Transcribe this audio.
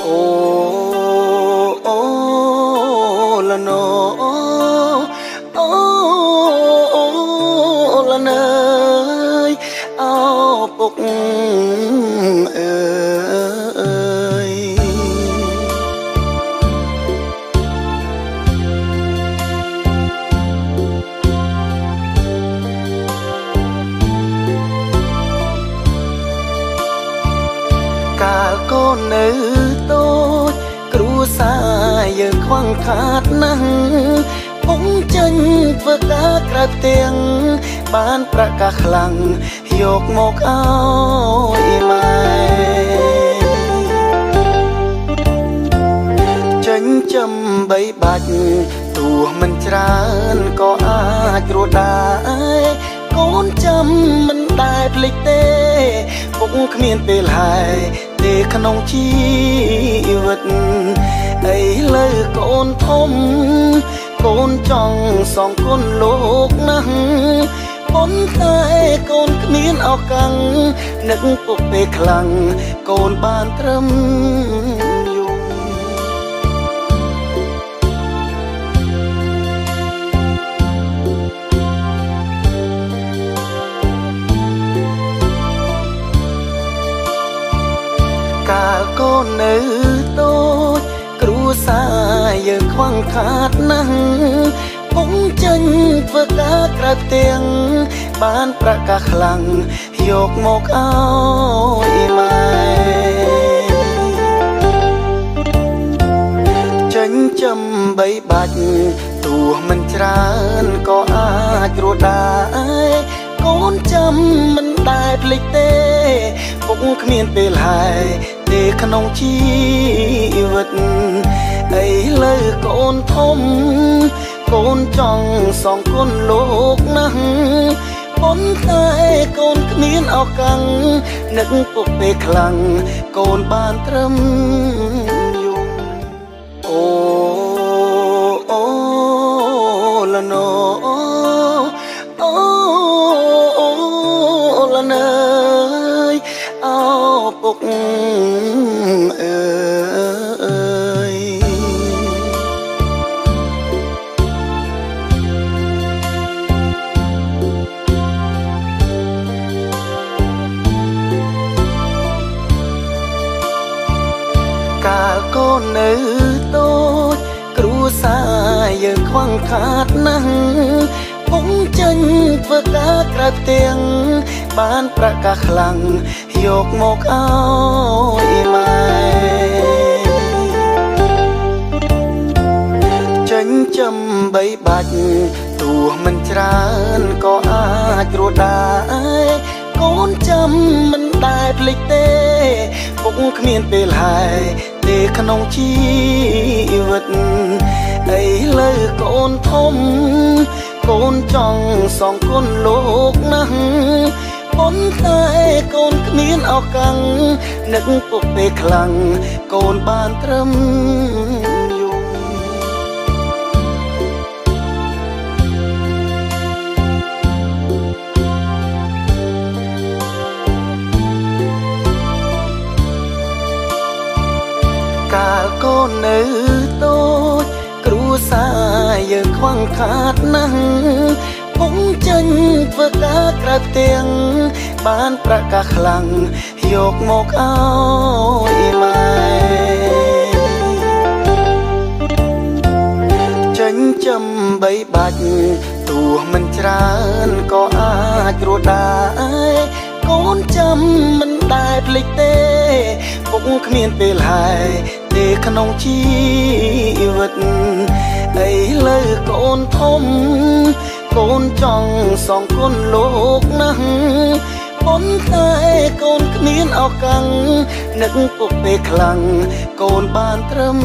អូអូละโนអូละเนยเอาពុកអើយកាលកូននៅតូចគ្រួសារយើងខ្វះខាតណាស់ពុំចេញធ្វើការក្រៅផ្ទាំងបានប្រកាសខ្លាំងយកមកឲ្យម៉ែចិញ្ចឹមបីបាច់ទោះមិនច្រើនក៏អាចរស់ដែរកូនចាំមិនដែលភ្លេចទេពុកគ្មានពេលហើយទេក្នុងជីវិតឥឡូវកូនធំកូនចង់សងគុណលោកណាស់ប៉ុន្តែកូនគ្មានឱកាសនឹកពុកពេលខ្លាំងកូនបានត្រឹមយំកាលកូននៅតូចគ្រួសារយើងខ្វះខាតណាស់ពុំចេញធ្វើការក្រៅផ្ទាំងបានប្រកាសខ្លាំងយកមកឲ្យម៉ែចិញ្ចឹមបីបាច់ទោះមិនច្រើនក៏អាចរស់ដែរកូនចាំមិនដែលភ្លេចទេពុកគ្មានពេលហើយទេក្នុងជីវិតឥឡូវកូនធំកូនចង់សងគុណលោកណាស់ប៉ុន្តែកូនគ្មានឱកាសនឹកពុកពេលខ្លាំងកូនបានត្រឹមយំអូអូละโนអូละเนยเอาពុកអើយកាលកូននៅតូចគ្រួសារយើងខ្វះខាតណាស់ពុំចេញធ្វើការក្រៅផ្ទាំងបានប្រកាសខ្លាំងយកមកឲ្យម៉ែចិញ្ចឹមបីបាច់ទោះមិនច្រើនក៏អាចរស់ដែរកូនចាំមិនដែលភ្លេចទេពុកគ្មានពេលហើយទេក្នុងជីវិតឥឡូវកូនធំកូនចង់សងគុណលោកណាស់ប៉ុន្តែកូនគ្មានឱកាសនឹកពុកពេលខ្លាំងកូនបានត្រឹមយំកាលកូននៅតូចគ្រួសារយើងខ្វះខាតណាស់ពុំចេញធ្វើការក្រៅផ្ទាំងបានប្រកាសខ្លាំងយកមកឲ្យម៉ែចិញ្ចឹមបីបាច់ទោះមិនច្រើនក៏អាចរស់ដែរកូនចាំមិនដែលភ្លេចទេពុកគ្មានពេលហើយទេក្នុងជីវិតឥឡូវកូនធំកូនចង់សងគុណលោកណាស់ប៉ុន្តែកូនគ្មានឱកាសនឹកពុកពេលខ្លាំងកូនបានត្រឹម